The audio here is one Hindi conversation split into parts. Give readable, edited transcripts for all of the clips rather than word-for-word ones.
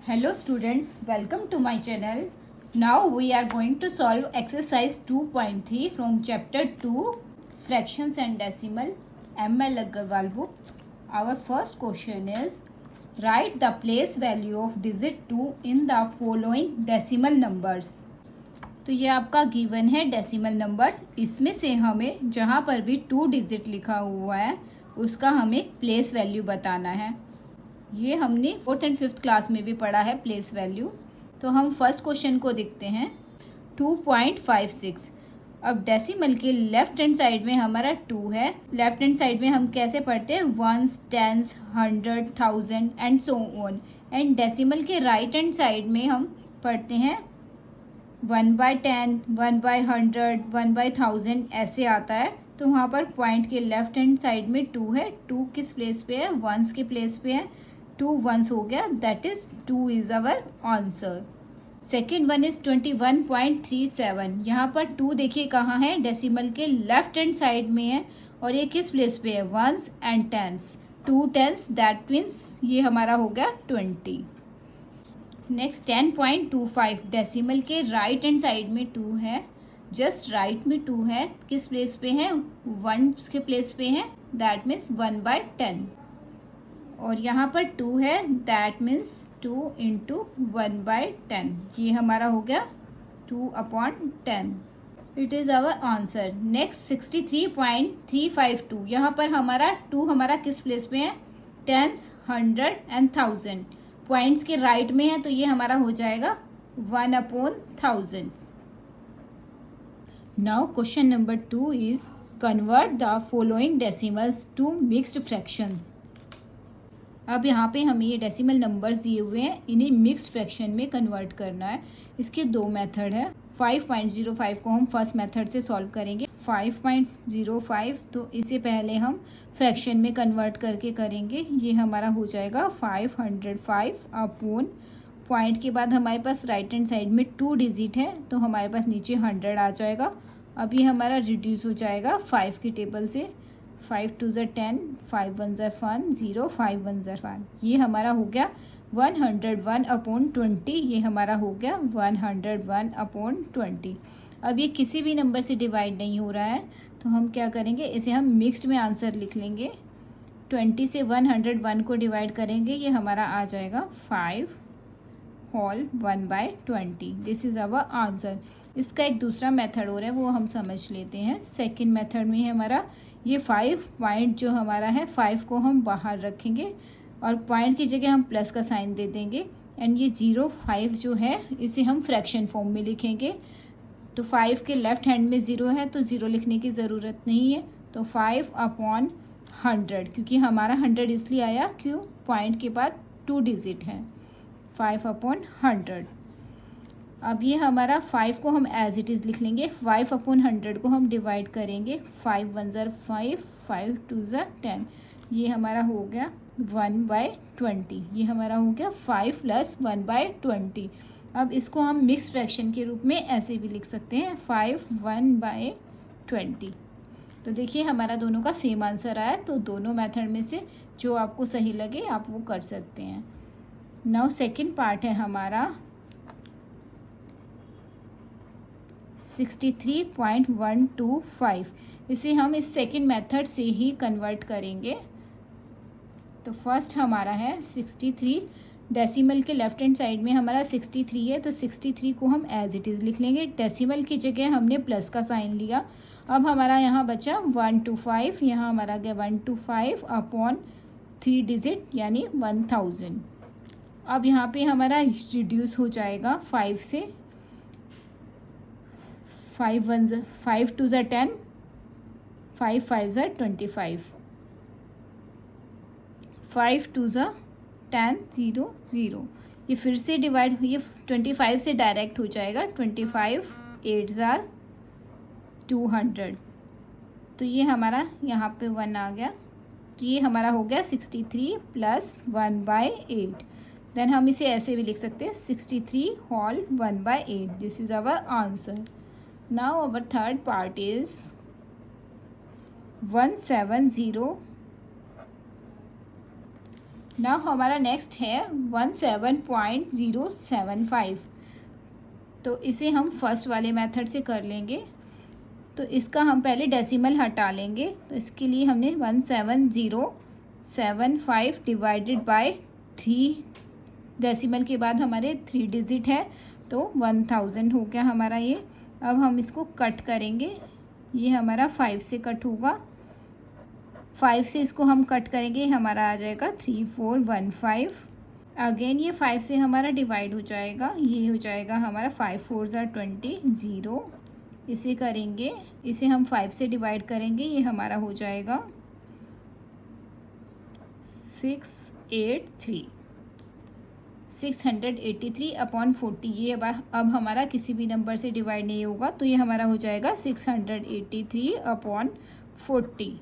Hello students, welcome to my channel. Now we are going to solve exercise 2.3 from chapter 2 fractions and decimal ML Agarwal book. Our first question is write the place value of digit 2 in the following decimal numbers. तो ये आपका गिवन है डेसिमल नंबर्स. इसमें से हमें जहाँ पर भी 2 डिजिट लिखा हुआ है उसका हमें प्लेस वैल्यू बताना है. ये हमने 4th एंड 5th क्लास में भी पढ़ा है प्लेस वैल्यू. तो हम फर्स्ट क्वेश्चन को देखते हैं. 2.56. अब डेसिमल के लेफ्ट हैंड साइड में हमारा 2 है. लेफ्ट हैंड साइड में हम कैसे पढ़ते हैं? Ones, tens, 100, 1000 and so on. And decimal के राइट हैंड साइड में हम पढ़ते हैं 1/10, 1/100, 1/1000 ऐसे आता है. तो वहाँ पर पॉइंट के लेफ्ट हैंड साइड में 2 है. 2 किस प्लेस पे है? वंस के प्लेस पे है. 2 वंस हो गया, that is 2 is our answer. Second one is 21.37. यहाँ पर 2 देखिए कहाँ है? डेसिमल के लेफ्ट हैंड साइड में है. और ये किस प्लेस पे है? Ones and tens. 2 tens, that means ये हमारा हो गया 20. नेक्स्ट 10.25. डेसिमल के राइट हैंड साइड में 2 है. जस्ट राइट में 2 है. किस प्लेस पे है? 1 के प्लेस पे है, दैट मीन्स 1/10. और यहाँ पर 2 है, दैट मीन्स 2 इंटू 1/10. ये हमारा हो गया 2/10. It is our answer. Next 63.352. यहाँ पर हमारा 2 हमारा किस प्लेस पे है? Tens, 100 and 1000. पॉइंट्स के राइट में है तो ये हमारा हो जाएगा 1/1000. Now question number 2 is convert the following decimals to mixed fractions. अब यहाँ पे हमें ये डेसिमल नंबर्स दिए हुए हैं, इन्हें मिक्स्ड फ्रैक्शन में कन्वर्ट करना है. इसके 2 मेथड है. 5.05 को हम फर्स्ट मेथड से सॉल्व करेंगे. 5.05 तो इसे पहले हम फ्रैक्शन में कन्वर्ट करके करेंगे. ये हमारा हो जाएगा 505 अपॉन पॉइंट के बाद हमारे पास राइट हैंड साइड में 2 डिजिट है तो हमारे पास नीचे 100 आ जाएगा. अब ये हमारा रिड्यूस हो जाएगा 5 की टेबल से. 5 2 ज़ा 10, 5 1 ज़ा 1, 0, 5 1 ज़ा 1. ये हमारा हो गया 101/20. ये हमारा हो गया 101/20. अब ये किसी भी नंबर से डिवाइड नहीं हो रहा है तो हम क्या करेंगे? इसे हम मिक्स्ड में आंसर लिख लेंगे. 20 से 101 को डिवाइड करेंगे, ये हमारा आ जाएगा 5 whole 1/20. This is our answer. इसका एक दूसरा मेथड हो रहा है, वो हम समझ लेते हैं. सेकेंड मेथड में है हमारा ये 5 पॉइंट जो हमारा है 5 को हम बाहर रखेंगे और पॉइंट की जगह हम प्लस का साइन दे देंगे. एंड ये 0.5 जो है इसे हम फ्रैक्शन फॉर्म में लिखेंगे. तो 5 के लेफ्ट हैंड में 0 है तो 0 लिखने की ज़रूरत नहीं है. तो 5/100, क्योंकि हमारा 100 इसलिए आया क्यों? पॉइंट के बाद 2 डिजिट है. 5/100. अब ये हमारा 5 को हम एज इट इज़ लिख लेंगे. 5/100 को हम डिवाइड करेंगे. 5 1 ज़ा 5, 5 2 ज़ा 10. ये हमारा हो गया 1/20. ये हमारा हो गया 5 + 1/20. अब इसको हम मिक्स फ्रैक्शन के रूप में ऐसे भी लिख सकते हैं 5 1/20. तो देखिए हमारा दोनों का सेम आंसर आया. तो दोनों मेथड में से जो आपको सही लगे आप वो कर सकते हैं. नाउ सेकेंड पार्ट है हमारा 63.125. इसे हम इस सेकेंड मेथड से ही कन्वर्ट करेंगे. तो फर्स्ट हमारा है 63. डेसिमल के लेफ्ट हैंड साइड में हमारा 63 है तो 63 को हम एज इट इज़ लिख लेंगे. डेसिमल की जगह हमने प्लस का साइन लिया. अब हमारा यहाँ बचा 125. यहाँ हमारा गया 125 अपॉन 3 डिजिट यानी 1000. अब यहाँ पे हमारा रिड्यूस हो जाएगा 5 से. 5 2 ज़ा 10, 5 5 ज़ा 25, 5 2 ज़ा 10, 0 0. ये फिर से डिवाइड, ये 25 से डायरेक्ट हो जाएगा. 25 8 ज़ा 200. तो ये हमारा यहाँ पे 1 आ गया. तो ये हमारा हो गया 63 + 1/8. देन हम इसे ऐसे भी लिख सकते हैं 63 whole 1/8. This is our answer. Now our third part is 170 now हमारा नेक्स्ट है 17.075। तो इसे हम फर्स्ट वाले मेथड से कर लेंगे। तो इसका हम पहले डेसिमल हटा लेंगे। तो इसके लिए हमने 17075 डिवाइडेड बाय 3, डेसिमल के बाद हमारे 3 डिजिट है तो 1000 हो गया हमारा ये। अब हम इसको कट करेंगे। ये हमारा 5 से कट होगा, 5 से इसको हम कट करेंगे, हमारा आ जाएगा 3415। अगेन ये 5 से हमारा डिवाइड हो जाएगा, ये हो जाएगा हमारा 5 4 ज़ा 20 0। इसे करेंगे, इसे हम 5 से डिवाइड करेंगे, ये हमारा हो जाएगा 683 अपॉन 40। ये अब हमारा किसी भी नंबर से डिवाइड नहीं होगा, तो ये हमारा हो जाएगा 683 अपॉन 40।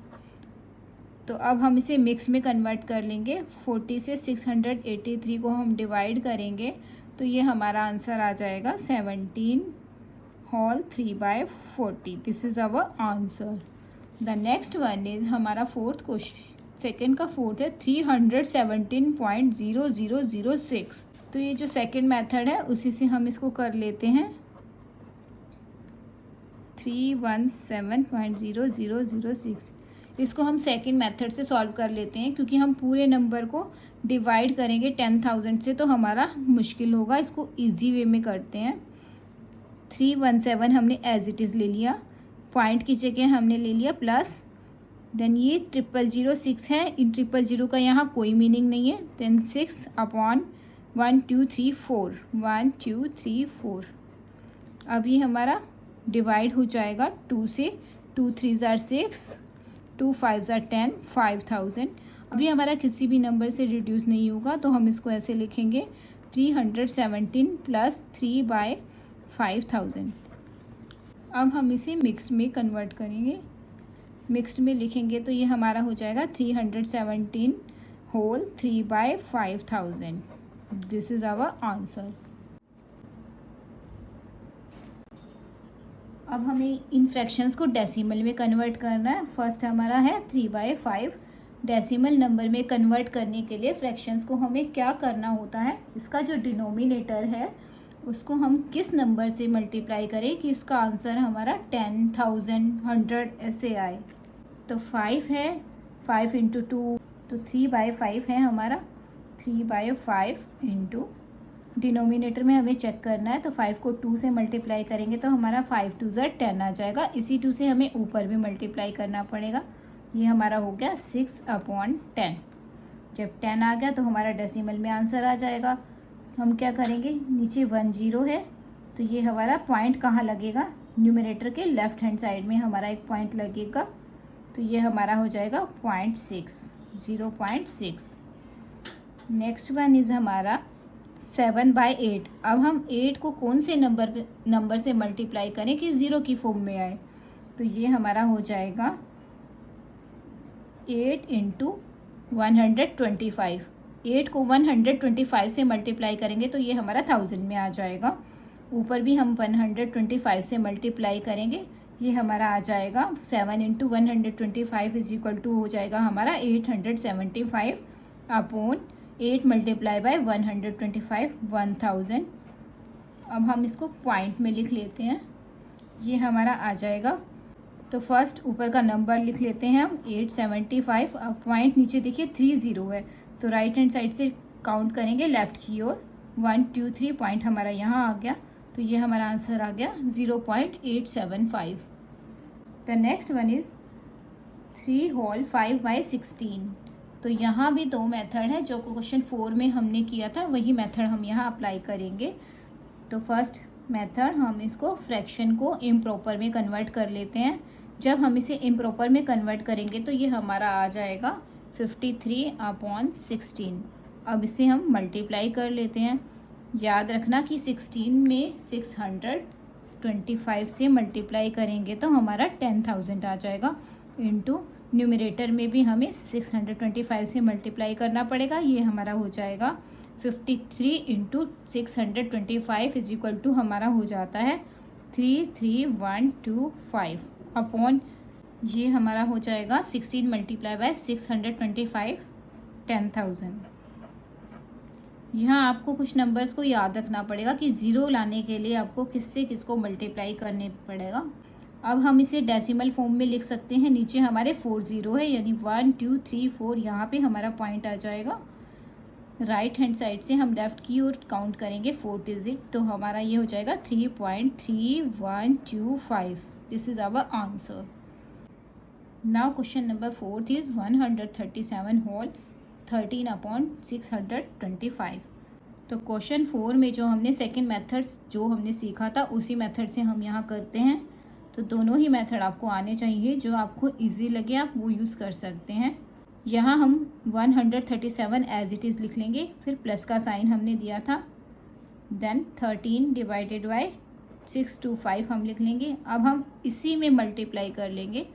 तो अब हम इसे मिक्स में कन्वर्ट कर लेंगे। 40 से 683 को हम डिवाइड करेंगे तो ये हमारा आंसर आ जाएगा 17 whole 3/40। This is our answer. The next one is हमारा फोर्थ क्वेश्चन, सेकेंड का फोर्थ है 317.0006। तो ये जो सेकेंड मेथड है उसी से हम इसको कर लेते हैं। 317.0006 इसको हम सेकेंड मेथड से सॉल्व कर लेते हैं, क्योंकि हम पूरे नंबर को डिवाइड करेंगे 10,000 से तो हमारा मुश्किल होगा। इसको इजी वे में करते हैं। 317 हमने एज इट इज़ ले लिया, पॉइंट की जगह हमने ले लिया प्लस, देन ये 0006 है, इन 000 का यहाँ कोई मीनिंग नहीं है। Then 6 upon 1 2 3 4 1 2 3 4। अब ये हमारा डिवाइड हो जाएगा 2 से, 2 3 ज़ा 6, 2 5 ज़ा 10, 5000। अभी हमारा किसी भी नंबर से रिड्यूस नहीं होगा, तो हम इसको ऐसे लिखेंगे 317 प्लस 3/5000। अब हम इसे मिक्स्ड में कन्वर्ट करेंगे। मिक्स्ड में लिखेंगे तो ये हमारा हो जाएगा 317 whole 3/5000। This is our answer. अब हमें इन फ्रैक्शंस को डेसिमल में कन्वर्ट करना है। फर्स्ट हमारा है 3/5। डेसिमल नंबर में कन्वर्ट करने के लिए फ्रैक्शंस को हमें क्या करना होता है, इसका जो डिनोमिनेटर है उसको हम किस नंबर से मल्टीप्लाई करें कि उसका आंसर हमारा 10,000 100 ऐसे आए। तो 5 है, 5 इंटू 2 तो 3/5 है हमारा। 3/5 इंटू डिनोमिनेटर में हमें चेक करना है, तो 5 को 2 से मल्टीप्लाई करेंगे तो हमारा 5 2 ज़ा 10 आ जाएगा। इसी 2 से हमें ऊपर भी मल्टीप्लाई करना पड़ेगा। ये हमारा हो गया 6/10। जब 10 आ गया तो हमारा डेसिमल में आंसर आ जाएगा। हम क्या करेंगे, नीचे 1 0 है तो ये हमारा पॉइंट कहाँ लगेगा, न्यूमरेटर के लेफ्ट हैंड साइड में हमारा एक पॉइंट लगेगा। तो ये हमारा हो जाएगा 0.6। नेक्स्ट वन इज़ हमारा 7/8। अब हम 8 को कौन से नंबर से मल्टीप्लाई करें कि 0 की फॉर्म में आए। तो ये हमारा हो जाएगा 8 इंटू 125। 8 को 125 से मल्टीप्लाई करेंगे तो ये हमारा 1000 में आ जाएगा। ऊपर भी हम 125 से मल्टीप्लाई करेंगे, ये हमारा आ जाएगा 7 इंटू 125 इज इक्वल टू हो जाएगा हमारा 875 अपॉन 8 मल्टीप्लाई बाय 125 1000। अब हम इसको पॉइंट में लिख लेते हैं, ये हमारा आ जाएगा। तो फर्स्ट ऊपर का नंबर लिख लेते हैं हम 875। अब पॉइंट नीचे देखिए 30 है, तो राइट हैंड साइड से काउंट करेंगे लेफ़्ट की ओर 1 2 3, पॉइंट हमारा यहाँ आ गया। तो ये हमारा आंसर आ गया 0.875। The next one is 3 whole 5/16। तो यहाँ भी 2 मेथड है, जो क्वेश्चन 4 में हमने किया था वही मेथड हम यहाँ अप्लाई करेंगे। तो फर्स्ट मेथड, हम इसको फ्रैक्शन को इम्प्रॉपर में कन्वर्ट कर लेते हैं। जब हम इसे इम्प्रॉपर में कन्वर्ट करेंगे तो ये हमारा आ जाएगा 53/16। अब इसे हम मल्टीप्लाई कर लेते हैं। याद रखना कि 16 में 625 से मल्टीप्लाई करेंगे तो हमारा 10,000 आ जाएगा। इनटू न्यूमरेटर में भी हमें 625 से मल्टीप्लाई करना पड़ेगा, ये हमारा हो जाएगा 53 इंटू 625 इज इक्वल टू हमारा हो जाता है 33125 अपॉन ये हमारा हो जाएगा 16 मल्टीप्लाई बाय 625 10,000। यहाँ आपको कुछ नंबर्स को याद रखना पड़ेगा कि ज़ीरो लाने के लिए आपको किससे किसको मल्टीप्लाई करने पड़ेगा। अब हम इसे डेसिमल फॉर्म में लिख सकते हैं। नीचे हमारे 4 ज़ीरो है, यानी 1 2 3 4 यहाँ पे हमारा पॉइंट आ जाएगा। राइट हैंड साइड से हम लेफ़्ट की ओर काउंट करेंगे 4 डिजिट, तो हमारा ये हो जाएगा 3.3125। This is our answer. Now question number 4 is 137 whole 13/625। तो क्वेश्चन 4 में जो हमने सेकेंड मेथड जो हमने सीखा था उसी मेथड से हम यहाँ करते हैं। तो दोनों ही मेथड आपको आने चाहिए, जो आपको इजी लगे आप वो यूज़ कर सकते हैं। यहाँ हम 137 एज इट इज़ लिख लेंगे, फिर प्लस का साइन हमने दिया था, देन 13 डिवाइडेड बाई 625 हम लिख लेंगे। अब हम इसी में मल्टीप्लाई कर लेंगे,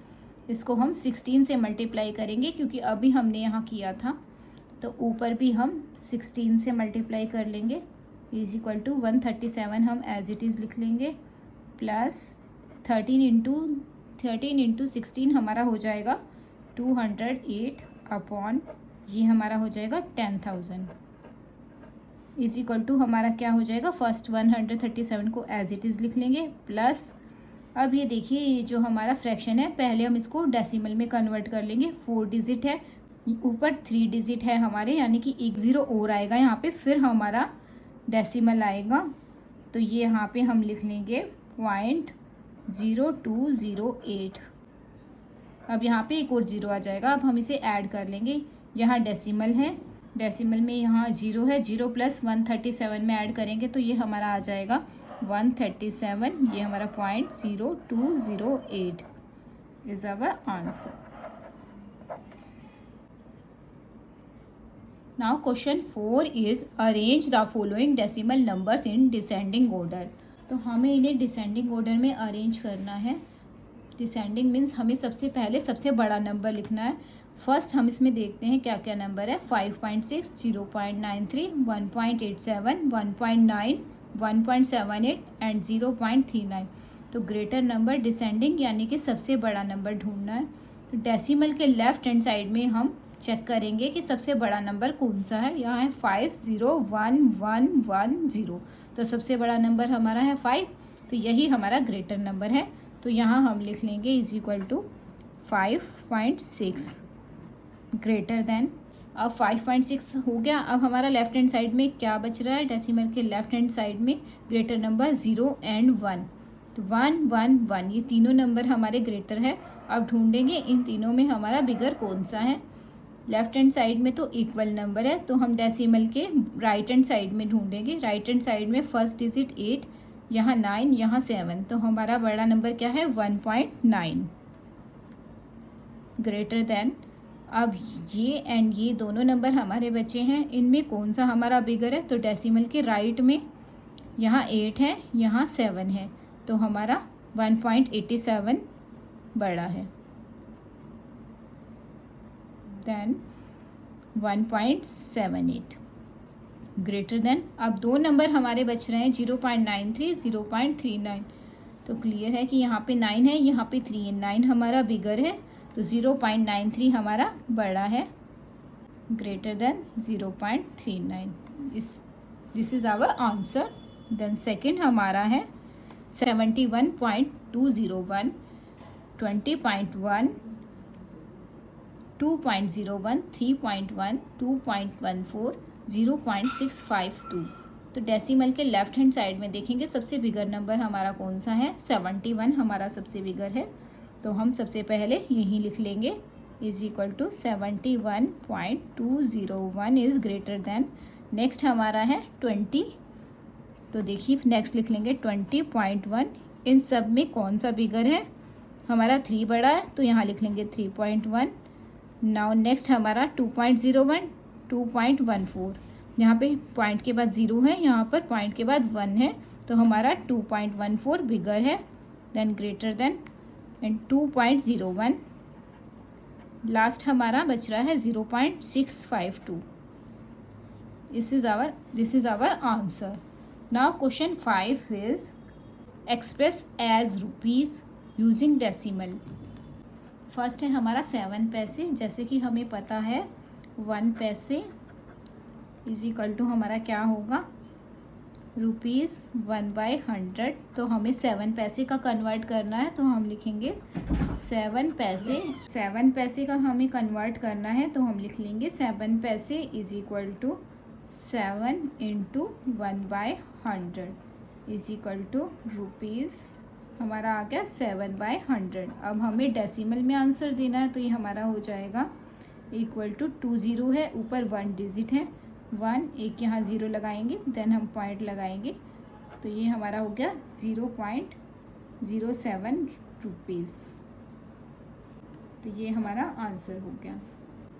इसको हम 16 से मल्टीप्लाई करेंगे क्योंकि अभी हमने यहाँ किया था। तो ऊपर भी हम 16 से मल्टीप्लाई कर लेंगे, इज इक्वल टू 137 हम एज इट इज़ लिख लेंगे, प्लस 13 इंटू 16 हमारा हो जाएगा 208 अपॉन ये हमारा हो जाएगा 10,000 इज इक्वल टू हमारा क्या हो जाएगा, फर्स्ट 137 को एज इट इज़ लिख लेंगे, प्लस अब ये देखिए ये जो हमारा फ्रैक्शन है पहले हम इसको डेसिमल में कन्वर्ट कर लेंगे। 4 डिजिट है, ऊपर 3 डिजिट है हमारे, यानी कि एक ज़ीरो और आएगा यहाँ पे, फिर हमारा डेसिमल आएगा। तो ये यहाँ पे हम लिख लेंगे 0.0208। अब यहाँ पे एक और ज़ीरो आ जाएगा, अब हम इसे ऐड कर लेंगे। यहाँ डेसिमल है, डेसिमल में यहाँ ज़ीरो है, 0 प्लस 137 में ऐड करेंगे तो ये हमारा आ जाएगा 137। ये हमारा 0.0208 is our answer. Now question 4 is arrange the following decimal numbers in descending order. तो हमें इन्हें डिसेंडिंग ऑर्डर में अरेंज करना है। डिसेंडिंग मीन्स हमें सबसे पहले सबसे बड़ा नंबर लिखना है। फर्स्ट हम इसमें देखते हैं क्या क्या नंबर है। 5.6, 0.93, 1.87, 1.9, 1.78 एंड 0.39। तो ग्रेटर नंबर डिसेंडिंग यानी कि सबसे बड़ा नंबर ढूंढना है। तो डेसिमल के लेफ्ट हैंड साइड में हम चेक करेंगे कि सबसे बड़ा नंबर कौन सा है। यहाँ है 5011110। तो सबसे बड़ा नंबर हमारा है 5, तो यही हमारा ग्रेटर नंबर है। तो यहाँ हम लिख लेंगे is equal to 5.6 greater than. अब 5.6 हो गया। अब हमारा लेफ्ट हैंड साइड में क्या बच रहा है, डेसिमल के लेफ्ट हैंड साइड में ग्रेटर नंबर 0 एंड 1। तो 1 1 1 ये तीनों नंबर हमारे ग्रेटर है। अब ढूंढेंगे इन तीनों में हमारा बिगर कौन सा है। लेफ्ट हैंड साइड में तो इक्वल नंबर है, तो हम डेसिमल के राइट हैंड साइड में ढूंढेंगे। राइट हैंड साइड में फर्स्ट डिजिट 8, यहाँ 9, यहाँ 7, तो हमारा बड़ा नंबर क्या है 1.9 ग्रेटर देन। अब ये एंड ये दोनों नंबर हमारे बचे हैं, इनमें कौन सा हमारा बिगर है। तो डेसिमल के राइट में यहाँ 8 है, यहाँ 7 है, तो हमारा 1.87 बड़ा है देन 1.78 ग्रेटर देन। अब दो नंबर हमारे बच रहे हैं 0.93, 0.39। तो क्लियर है कि यहाँ पे 9 है, यहाँ पे 3 है, 9 हमारा बिगर है, तो 0.93 हमारा बड़ा है greater than 0.39। This is our answer. Then second हमारा है 71.201, 20.1, 2.01, 3.1, 2.14, 0.652। तो डेसिमल के लेफ्ट हैंड साइड में देखेंगे सबसे बिगर नंबर हमारा कौन सा है, 71 हमारा सबसे बिगर है, तो हम सबसे पहले यही लिख लेंगे is equal to 71.201 is greater than. Next हमारा है 20, तो देखिए नेक्स्ट लिख लेंगे 20.1। इन सब में कौन सा बिगर है, हमारा 3 बड़ा है, तो यहाँ लिख लेंगे 3.1। नाउ नेक्स्ट हमारा 2.01, 2.14, यहाँ पे पॉइंट के बाद 0 है, यहाँ पर पॉइंट के बाद 1 है, तो हमारा 2.14 बिगर है than greater than. And 2.01 last हमारा बच रहा है 0.652। This is our answer. Now question 5 is express as rupees using decimal. First है हमारा 7 पैसे, जैसे कि हमें पता है 1 पैसे इज इक्वल टू हमारा क्या होगा, ₹1/100। तो हमें 7 पैसे का कन्वर्ट करना है, तो हम लिखेंगे 7 पैसे। 7 पैसे का हमें कन्वर्ट करना है, तो हम लिख लेंगे 7 paise is equal to 7 into 1/100 is equal to rupees, हमारा आ गया 7/100। अब हमें डेसिमल में आंसर देना है, तो ये हमारा हो जाएगा इक्वल टू 2 ज़ीरो है, ऊपर 1 डिजिट है, 1 एक यहाँ ज़ीरो लगाएंगे, देन हम पॉइंट लगाएंगे, तो ये हमारा हो गया 0.07 रुपीज़। तो ये हमारा आंसर हो गया।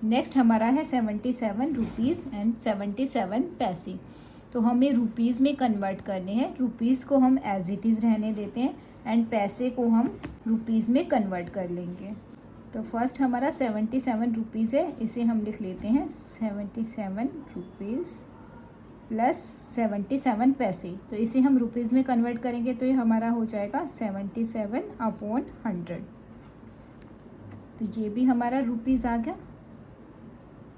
नेक्स्ट हमारा है 77 रुपीज़ एंड 77 पैसे। तो हमें रुपीज़ में कन्वर्ट करने हैं, रुपीज़ को हम एज इट इज़ रहने देते हैं एंड पैसे को हम रुपीज़ में कन्वर्ट कर लेंगे। तो फर्स्ट हमारा 77 रुपीज़ है, इसे हम लिख लेते हैं 77 रुपीज़ प्लस 77 पैसे। तो इसे हम रुपीज़ में कन्वर्ट करेंगे, तो ये हमारा हो जाएगा 77/100। तो ये भी हमारा रुपीज़ आ गया।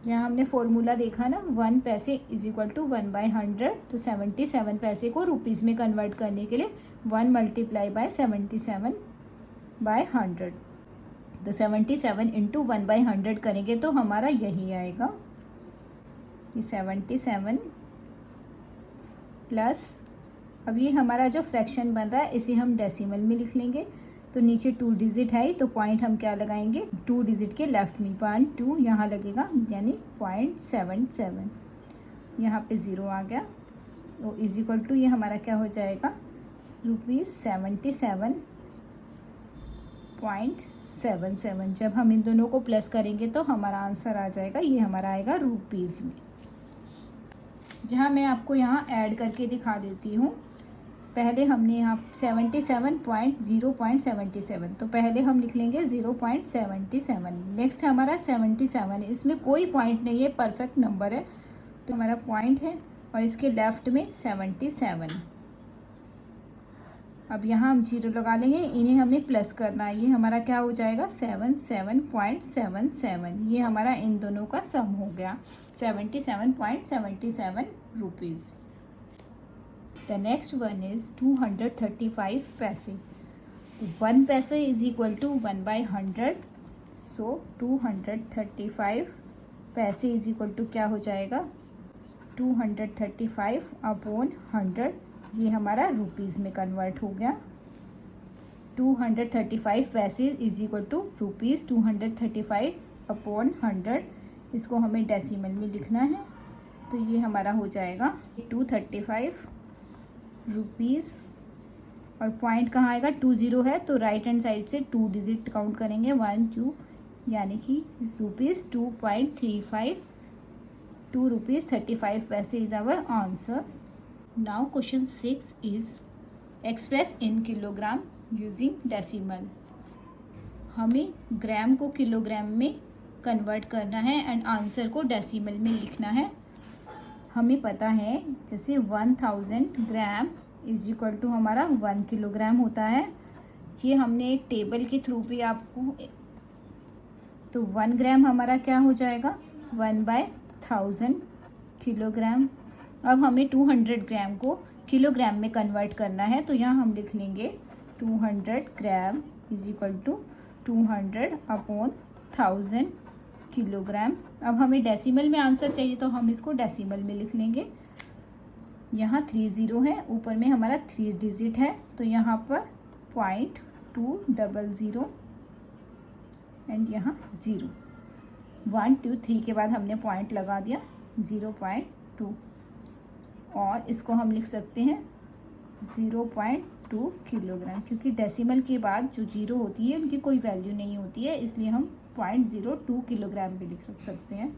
यहाँ हमने फॉर्मूला देखा ना, 1 पैसे इज इक्वल टू 1/100। तो 77 पैसे को रुपीज़ में कन्वर्ट करने के लिए 1 मल्टीप्लाई बाय 77/100। तो 77 इंटू 1/100 करेंगे तो हमारा यही आएगा कि 77 प्लस, अब ये हमारा जो फ्रैक्शन बन रहा है इसे हम डेसिमल में लिख लेंगे। तो नीचे 2 डिजिट है, तो पॉइंट हम क्या लगाएंगे, 2 डिजिट के लेफ्ट में 1 2 यहाँ लगेगा, यानी 0.77, यहाँ पे 0 आ गया। तो इज इक्वल टू ये हमारा क्या हो जाएगा, ₹77.77। जब हम इन दोनों को प्लस करेंगे तो हमारा आंसर आ जाएगा, ये हमारा आएगा रुपीज़ में। जहाँ मैं आपको यहाँ ऐड करके दिखा देती हूँ। पहले हमने यहाँ 0.77, तो पहले हम लिख लेंगे 0.77। नेक्स्ट हमारा 77, इसमें कोई पॉइंट नहीं है, परफेक्ट नंबर है, तो हमारा पॉइंट है और इसके लेफ्ट में 77। अब यहाँ हम 0 लगा लेंगे, इन्हें हमें प्लस करना है, ये हमारा क्या हो जाएगा 77.77। ये हमारा इन दोनों का सम हो गया 77.77 rupees. The next one is 235 पैसे। 1 पैसे इज इक्वल टू 1/100। सो 235 पैसे इज इक्वल टू क्या हो जाएगा, 235/100। ये हमारा रुपीज़ में कन्वर्ट हो गया। 235 पैसे इज इक्वल टू रुपीज़ 235/100। इसको हमें डेसिमल में लिखना है, तो ये हमारा हो जाएगा 235 रुपीज़, और पॉइंट कहाँ आएगा, 2 ज़ीरो है, तो राइट हैंड साइड से 2 डिजिट काउंट करेंगे, 1 2, यानी कि rupees 2.35, 2 rupees 35 paise is our answer. Now question 6 is express in kilogram using decimal. हमें ग्राम को किलोग्राम में कन्वर्ट करना है एंड आंसर को डेसिमल में लिखना है। हमें पता है जैसे 1000 ग्राम इज इक्वल टू हमारा 1 किलोग्राम होता है। ये हमने एक टेबल के थ्रू भी आपको, तो 1 ग्राम हमारा क्या हो जाएगा, 1/1000 किलोग्राम। अब हमें 200 ग्राम को किलोग्राम में कन्वर्ट करना है, तो यहाँ हम लिख लेंगे 200 gram is equal to 200/1000 kilogram. अब हमें डेसिमल में आंसर चाहिए, तो हम इसको डेसिमल में लिख लेंगे। यहाँ 3 ज़ीरो है, ऊपर में हमारा 3 डिजिट है, तो यहाँ पर 0.200 एंड यहाँ 0, 1 2 3 के बाद हमने पॉइंट लगा दिया 0.2, और इसको हम लिख सकते हैं 0.2 किलोग्राम, क्योंकि डेसिमल के बाद जो 0 होती है उनकी कोई वैल्यू नहीं होती है, इसलिए हम 0.02 किलोग्राम भी लिख सकते हैं।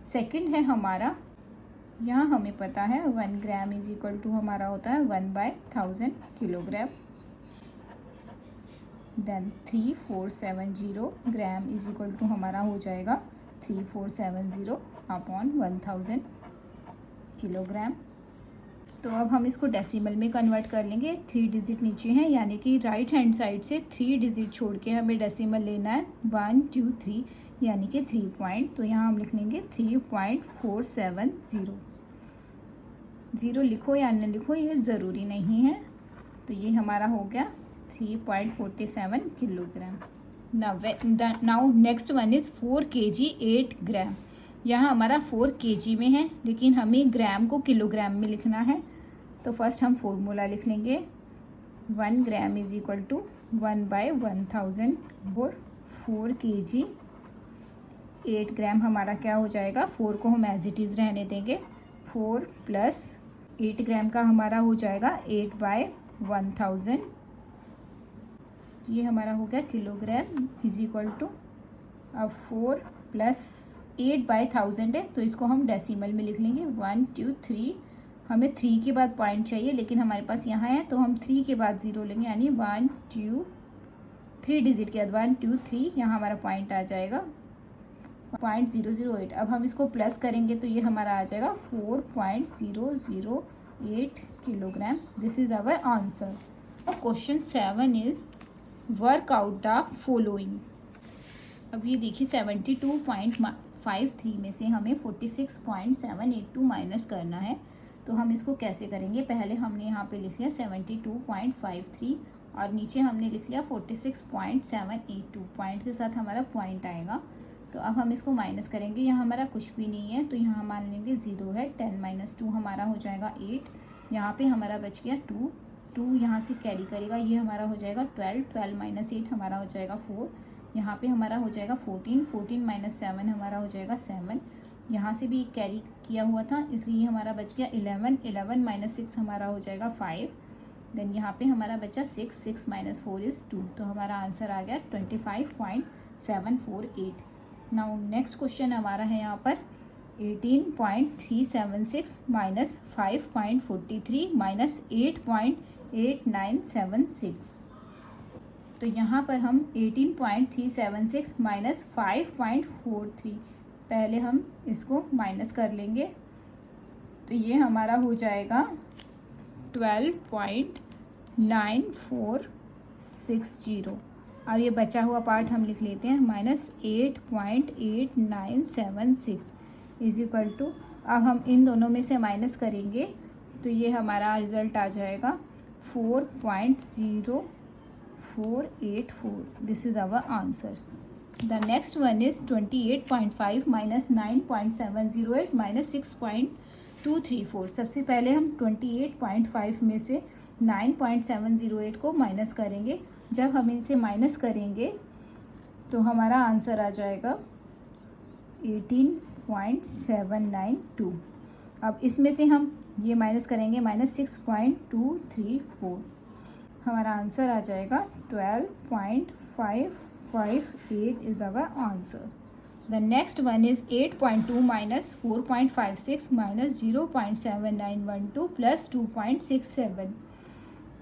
सेकंड है हमारा, यहाँ हमें पता है 1 ग्राम इज इक्वल टू हमारा होता है 1/1000 kilogram. Then 3470 gram is equal to हमारा हो जाएगा 3470/1000 किलोग्राम। तो अब हम इसको डेसिमल में कन्वर्ट कर लेंगे। 3 डिजिट नीचे हैं, यानी कि राइट हैंड साइड से 3 डिजिट छोड़ के हमें डेसिमल लेना है, 1 2 3, यानी कि 3 पॉइंट। तो यहाँ हम लिख लेंगे 3.470। ज़ीरो लिखो या न लिखो ये ज़रूरी नहीं है। तो ये हमारा हो गया 3.47 kilogram. Now next one is 4 kg 8 ग्राम। यहाँ हमारा 4 kg में है, लेकिन हमें ग्राम को किलोग्राम में लिखना है। तो फर्स्ट हम फॉर्मूला लिख लेंगे, 1 ग्राम इज इक्वल टू 1/1000 और 4 kg 8 ग्राम हमारा क्या हो जाएगा, 4 को हम एज इट इज़ रहने देंगे, 4 प्लस 8 ग्राम का हमारा हो जाएगा 8/1000। ये हमारा हो गया किलोग्राम इज इक्वल टू, अब 4 प्लस 8/1000 है तो इसको हम डेसिमल में लिख लेंगे, 1 2 3। हमें 3 के बाद पॉइंट चाहिए, लेकिन हमारे पास यहाँ है तो हम 3 के बाद 0 लेंगे, यानी 1 2 3 डिजिट के बाद 1 2 3, यहाँ हमारा पॉइंट आ जाएगा 0.008। अब हम इसको प्लस करेंगे तो ये हमारा आ जाएगा 4.008 kilogram. This is our answer. Question 7 is work out the following. अब ये देखिए 72.53 में से हमें 46.782 माइनस करना है। तो हम इसको कैसे करेंगे, पहले हमने यहाँ पे लिख लिया 72.53 और नीचे हमने लिख लिया 46.782, पॉइंट के साथ हमारा पॉइंट आएगा। तो अब हम इसको माइनस करेंगे, यहाँ हमारा कुछ भी नहीं है तो यहाँ हम मान लेंगे 0 है, 10 - 2 हमारा हो जाएगा 8, यहाँ पे हमारा बच गया 2 यहाँ से कैरी करेगा, ये हमारा हो जाएगा 12 - 8 हमारा हो जाएगा 4, यहाँ पे हमारा हो जाएगा 14 - 7 हमारा हो जाएगा 7, यहाँ से भी कैरी किया हुआ था इसलिए हमारा बच गया 11 - 6 हमारा हो जाएगा 5, देन यहाँ पे हमारा बचा 6 - 4 इज़ 2। तो हमारा आंसर आ गया 25.748। नाउ नेक्स्ट क्वेश्चन हमारा है यहाँ पर 18.376 माइनस 5.43 माइनस 8.8976। तो यहाँ पर हम 18.376 माइनस 5.43 पहले हम इसको माइनस कर लेंगे, तो ये हमारा हो जाएगा 12.9460। अब ये बचा हुआ पार्ट हम लिख लेते हैं, माइनस 8.8976 इज इक्वल टू, अब हम इन दोनों में से माइनस करेंगे तो ये हमारा रिजल्ट आ जाएगा 4.0484। This is our answer. The next one is 28.5 minus 9.708 minus 6.234। सबसे पहले हम 28.5 में से 9.708 को माइनस करेंगे। जब हम इनसे माइनस करेंगे तो हमारा आंसर आ जाएगा 18.792। अब इसमें से हम ये माइनस करेंगे, माइनस 6.234, हमारा आंसर आ जाएगा 12.558 is our answer. The next one is 8.2 minus 4.56 minus 0.7912 plus 2.67।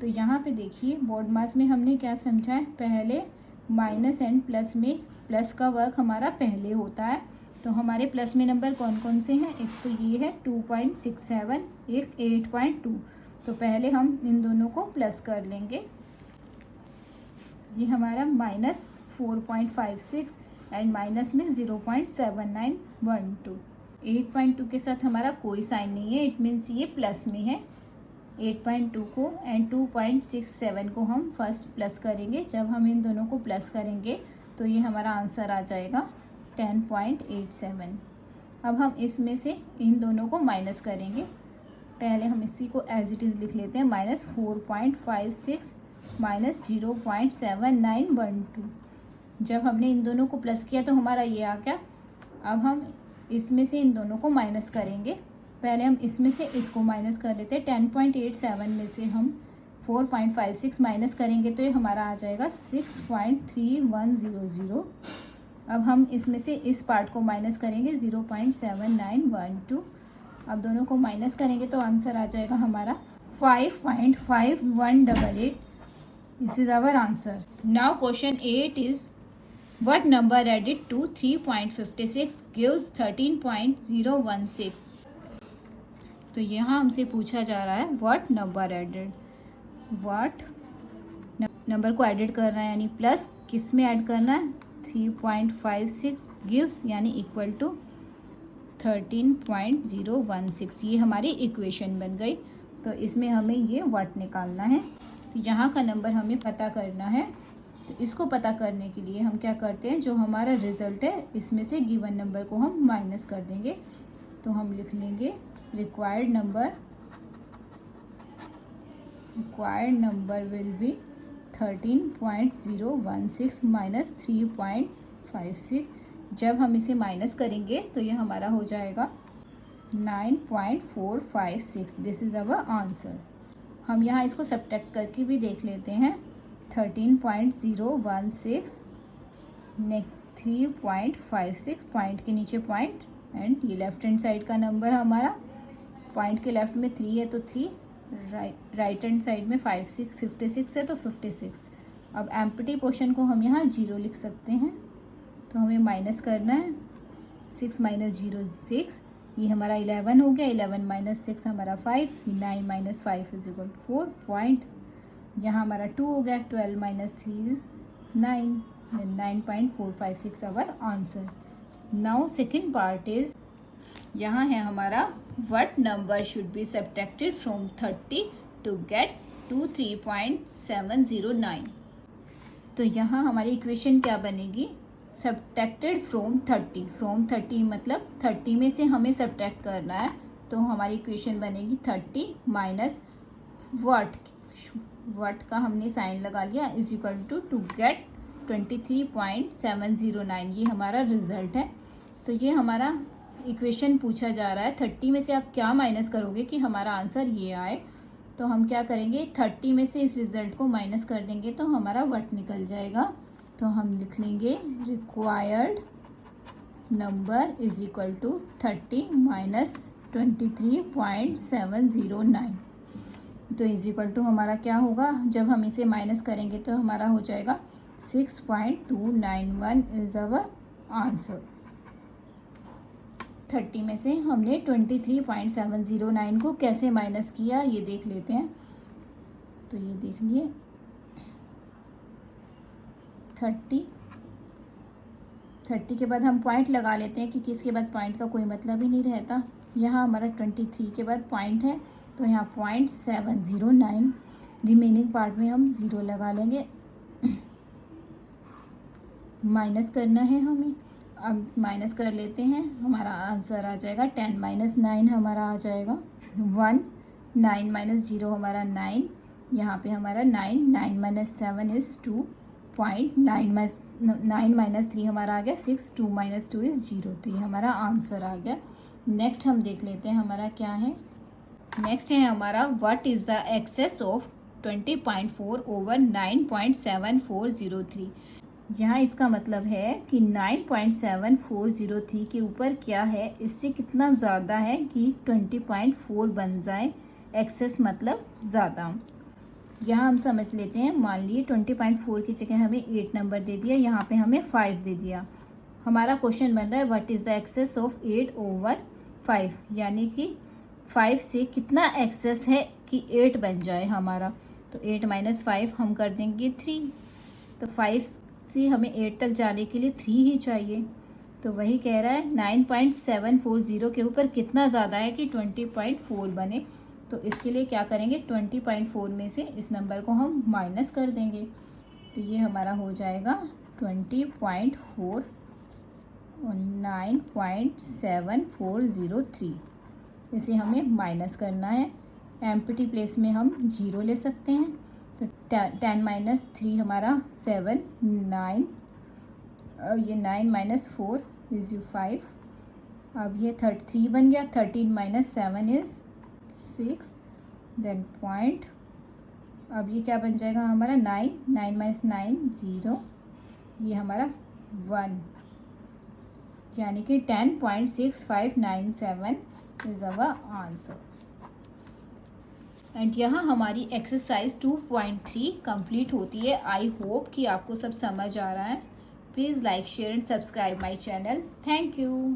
तो यहाँ पे देखिए बोर्ड मास में हमने क्या समझा है, पहले माइनस एंड प्लस में प्लस का वर्क हमारा पहले होता है। तो हमारे प्लस में नंबर कौन कौन से हैं, एक तो ये है 2.67, एक 8.2। तो पहले हम इन दोनों को प्लस कर लेंगे, ये हमारा माइनस 4.56 एंड माइनस में 0.7912। 8.2 के साथ हमारा कोई साइन नहीं है, इट मीन्स ये प्लस में है। 8.2 को एंड 2.67 को हम फर्स्ट प्लस करेंगे। जब हम इन दोनों को प्लस करेंगे तो ये हमारा आंसर आ जाएगा 10.87। अब हम इसमें से इन दोनों को माइनस करेंगे, पहले हम इसी को एज इट इज़ लिख लेते हैं, माइनस 4.56 माइनस 0.7912। जब हमने इन दोनों को प्लस किया तो हमारा ये आ गया। अब हम इसमें से इन दोनों को माइनस करेंगे, पहले हम इसमें से इसको माइनस कर लेते हैं। 10.87 में से हम 4.56 माइनस करेंगे तो ये हमारा आ जाएगा 6.3100। अब हम इसमें से इस पार्ट को माइनस करेंगे 0.7912। अब दोनों को माइनस करेंगे तो आंसर आ जाएगा हमारा 5.5188। This is our answer. Now question 8 is what number added to 3.56 gives 13.016। तो यहाँ हमसे पूछा जा रहा है what number added, what number को एडिट करना है यानी प्लस किस में ऐड करना है, 3.56 गिव्स यानी इक्वल टू 13.016 ये हमारी इक्वेशन बन गई। तो इसमें हमें ये वाट निकालना है। तो यहाँ का नंबर हमें पता करना है। तो इसको पता करने के लिए हम क्या करते हैं, जो हमारा रिज़ल्ट है इसमें से गिवन नंबर को हम माइनस कर देंगे। तो हम लिख लेंगे required number will be 13.016 minus 3.56। जब हम इसे माइनस करेंगे तो ये हमारा हो जाएगा 9.456। This is our answer. हम यहाँ इसको सब्ट्रैक्ट करके भी देख लेते हैं। 13.016 नेक्स्ट 3.56, पॉइंट के नीचे पॉइंट, एंड ये लेफ्ट हैंड साइड का नंबर हमारा, पॉइंट के लेफ्ट में 3 है तो 3, राइट हैंड साइड में 56 है तो 56। अब एम्प्टी पोर्शन को हम यहाँ 0 लिख सकते हैं। तो हमें माइनस करना है। 6 माइनस 0 6, ये हमारा 11 हो गया। 11 माइनस 6 हमारा 5, 9 minus 5 is equal to 4 point. यहाँ हमारा 2 हो गया। 12 minus 3 is 9, 9.456 our answer. Now second part is, यहाँ है हमारा what number should be subtracted from 30 to get 23.709। तो यहाँ हमारी इक्वेशन क्या बनेगी, सब्ट्रैक्टेड फ्रॉम 30। फ्रॉम 30 मतलब 30 में से हमें सब्ट्रैक्ट करना है। तो हमारी इक्वेशन बनेगी 30 माइनस व्हाट का हमने साइन लगा लिया इज इक्वल टू गेट 23.709। ये हमारा रिजल्ट है। तो ये हमारा इक्वेशन पूछा जा रहा है 30 में से आप क्या माइनस करोगे कि हमारा आंसर ये आए। तो हम क्या करेंगे, 30 में से इस रिज़ल्ट को माइनस कर देंगे तो हमारा व्हाट निकल जाएगा। तो हम लिख लेंगे required number is equal to 30 minus 23.709। तो इज इक्वल टू हमारा क्या होगा, जब हम इसे माइनस करेंगे तो हमारा हो जाएगा 6.291 इज अवर आंसर। 30 में से हमने 23.709 को कैसे माइनस किया ये देख लेते हैं। तो ये देख लिए 30 के बाद हम पॉइंट लगा लेते हैं क्योंकि इसके बाद पॉइंट का कोई मतलब ही नहीं रहता। यहाँ हमारा 23 के बाद पॉइंट है तो यहाँ 0.709, रिमेनिंग पार्ट में हम 0 लगा लेंगे। माइनस करना है हमें। अब माइनस कर लेते हैं, हमारा आंसर आ जाएगा 10 माइनस 9 हमारा आ जाएगा 1, 9 माइनस 0 हमारा 9, यहाँ पे हमारा 9, 9 माइनस 7 इज़ 2, 9 माइनस 3 हमारा आ गया 6, 2 माइनस 2 इज़ 0। तो ये हमारा आंसर आ गया। नेक्स्ट हम देख लेते हैं हमारा क्या है। नेक्स्ट है हमारा what is the excess of 20.4 over 9.7403। यहाँ इसका मतलब है कि 9.7403 के ऊपर क्या है, इससे कितना ज़्यादा है कि 20.4 बन जाए। एक्सेस मतलब ज़्यादा। यहाँ हम समझ लेते हैं, मान लिए 20.4 की जगह हमें 8 नंबर दे दिया, यहाँ पे हमें 5 दे दिया। हमारा क्वेश्चन बन रहा है what is the excess of 8 over 5, यानी कि 5 से कितना एक्सेस है कि 8 बन जाए हमारा। तो 8 माइनस 5 हम कर देंगे 3। तो 5 से हमें 8 तक जाने के लिए 3 ही चाहिए। तो वही कह रहा है 9.740 के ऊपर कितना ज़्यादा है कि 20.4 बने। तो इसके लिए क्या करेंगे, 20.4 में से इस नंबर को हम माइनस कर देंगे। तो ये हमारा हो जाएगा 20.4 और 9.7403। इसे हमें माइनस करना है। एम्प्टी प्लेस में हम 0 ले सकते हैं। तो 10 माइनस 3 हमारा 7, 9, अब ये 9 माइनस 4 इज़ 5। अब ये 3 बन गया। 13 माइनस 7 इज़ 6, देन पॉइंट। अब ये क्या बन जाएगा हमारा 9, 9 माइनस 9 0, ये हमारा 1, यानी कि 10.6597 इज़ अवर आंसर। एंड यहाँ हमारी एक्सरसाइज 2.3 कंप्लीट होती है। आई होप कि आपको सब समझ आ रहा है। Please like, share and subscribe my channel. Thank you.